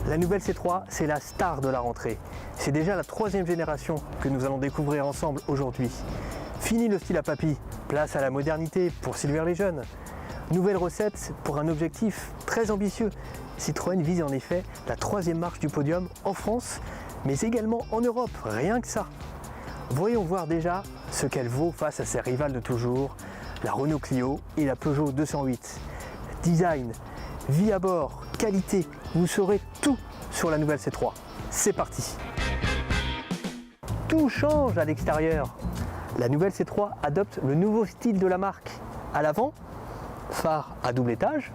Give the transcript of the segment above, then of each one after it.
La nouvelle C3, c'est la star de la rentrée. C'est déjà la 3e génération que nous allons découvrir ensemble aujourd'hui. Fini le style à papy, place à la modernité pour séduire les jeunes. Nouvelle recette pour un objectif très ambitieux. Citroën vise en effet la 3e marche du podium en France, mais également en Europe, rien que ça. Voyons voir déjà ce qu'elle vaut face à ses rivales de toujours, la Renault Clio et la Peugeot 208. Design, vie à bord, qualité, vous saurez tout sur la nouvelle C3. C'est parti! Tout change à l'extérieur. La nouvelle C3 adopte le nouveau style de la marque. À l'avant, phare à double étage,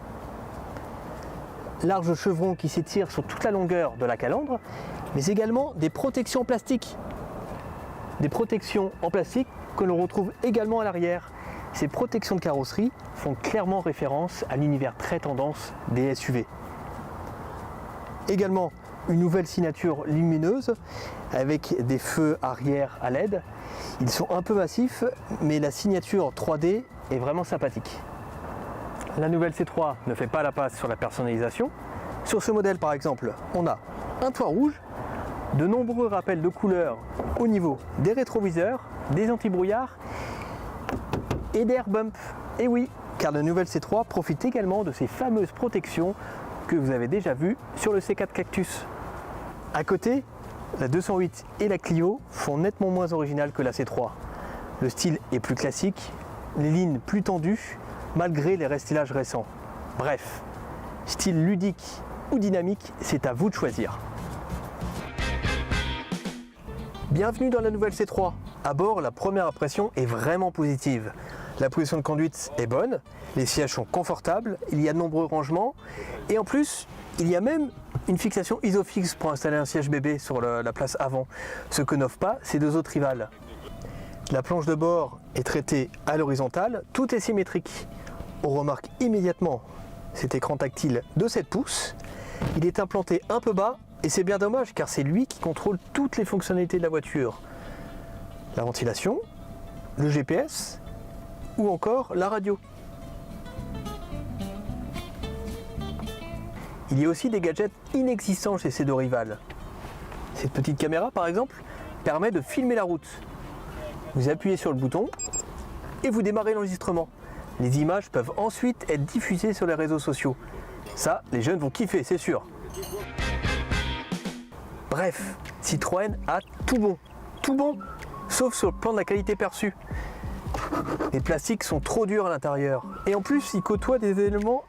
large chevron qui s'étire sur toute la longueur de la calandre, mais également des protections en plastique. Des protections en plastique que l'on retrouve également à l'arrière. Ces protections de carrosserie font clairement référence à l'univers très tendance des SUV. Également une nouvelle signature lumineuse avec des feux arrière à LED. Ils sont un peu massifs, mais la signature 3D est vraiment sympathique. La nouvelle C3 ne fait pas la passe sur la personnalisation. Sur ce modèle par exemple, on a un toit rouge, de nombreux rappels de couleurs au niveau des rétroviseurs, des antibrouillards et des air bump. Et oui, car la nouvelle C3 profite également de ces fameuses protections que vous avez déjà vues sur le C4 Cactus. À côté, la 208 et la Clio font nettement moins originales que la C3. Le style est plus classique, les lignes plus tendues, malgré les restillages récents. Bref, style ludique ou dynamique, c'est à vous de choisir. Bienvenue dans la nouvelle C3. À bord, la première impression est vraiment positive. La position de conduite est bonne, les sièges sont confortables, il y a de nombreux rangements et en plus, il y a même une fixation isofix pour installer un siège bébé sur la place avant, ce que n'offrent pas ces deux autres rivales. La planche de bord est traitée à l'horizontale, tout est symétrique. On remarque immédiatement cet écran tactile de 7 pouces. Il est implanté un peu bas et c'est bien dommage car c'est lui qui contrôle toutes les fonctionnalités de la voiture. La ventilation, le GPS ou encore la radio. Il y a aussi des gadgets inexistants chez ces deux rivales. Cette petite caméra par exemple permet de filmer la route. Vous appuyez sur le bouton et vous démarrez l'enregistrement. Les images peuvent ensuite être diffusées sur les réseaux sociaux. Ça, les jeunes vont kiffer, c'est sûr. Bref, Citroën a tout bon. Tout bon, sauf sur le plan de la qualité perçue. Les plastiques sont trop durs à l'intérieur. Et en plus, ils côtoient des éléments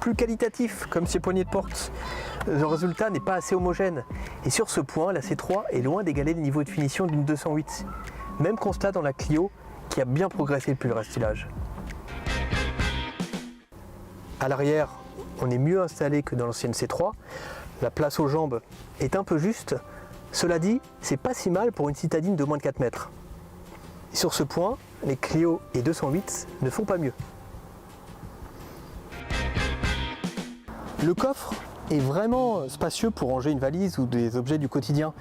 plus qualitatifs, comme ces poignées de porte. Le résultat n'est pas assez homogène. Et sur ce point, la C3 est loin d'égaler le niveau de finition d'une 208. Même constat dans la Clio, qui a bien progressé depuis le restylage. À l'arrière, on est mieux installé que dans l'ancienne C3. La place aux jambes est un peu juste. Cela dit, c'est pas si mal pour une citadine de moins de 4 mètres. Et sur ce point, les Clio et 208 ne font pas mieux. Le coffre est vraiment spacieux pour ranger une valise ou des objets du quotidien.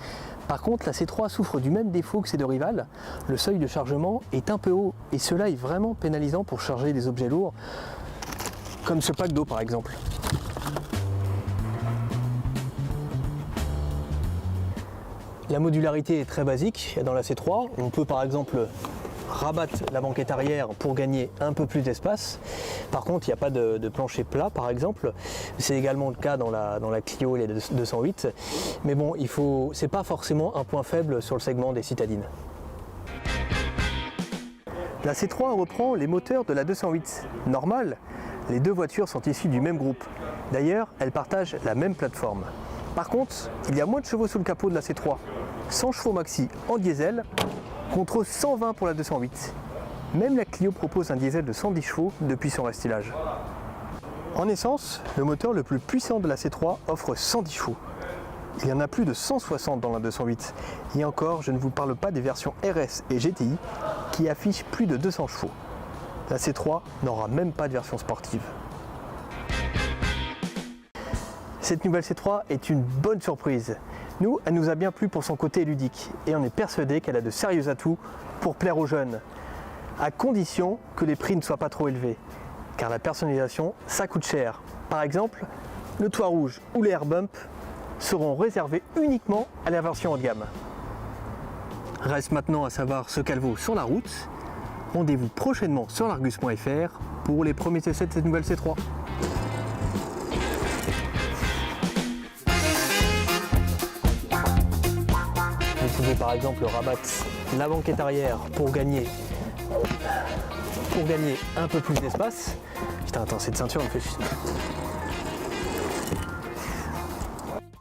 Par contre, la C3 souffre du même défaut que ses deux rivales. Le seuil de chargement est un peu haut et cela est vraiment pénalisant pour charger des objets lourds, comme ce pack d'eau par exemple. La modularité est très basique dans la C3. On peut par exemple rabattre la banquette arrière pour gagner un peu plus d'espace. Par contre, il n'y a pas de plancher plat par exemple. C'est également le cas dans la Clio et les 208. Mais bon, c'est pas forcément un point faible sur le segment des citadines. La C3 reprend les moteurs de la 208. Normal, les deux voitures sont issues du même groupe. D'ailleurs, elles partagent la même plateforme. Par contre, il y a moins de chevaux sous le capot de la C3. 100 chevaux maxi en diesel contre 120 pour la 208. Même la Clio propose un diesel de 110 chevaux depuis son restylage. En essence, le moteur le plus puissant de la C3 offre 110 chevaux. Il y en a plus de 160 dans la 208. Et encore, je ne vous parle pas des versions RS et GTI qui affichent plus de 200 chevaux. La C3 n'aura même pas de version sportive. Cette nouvelle C3 est une bonne surprise. Nous, elle nous a bien plu pour son côté ludique et on est persuadé qu'elle a de sérieux atouts pour plaire aux jeunes, à condition que les prix ne soient pas trop élevés. car la personnalisation, ça coûte cher. Par exemple, le toit rouge ou les air bumps seront réservés uniquement à la version haut de gamme. Reste maintenant à savoir ce qu'elle vaut sur la route. Rendez-vous prochainement sur largus.fr pour les premiers essais de cette nouvelle C3. Vous pouvez par exemple rabattre la banquette arrière pour gagner un peu plus d'espace. Putain, attends, cette ceinture me fait chier.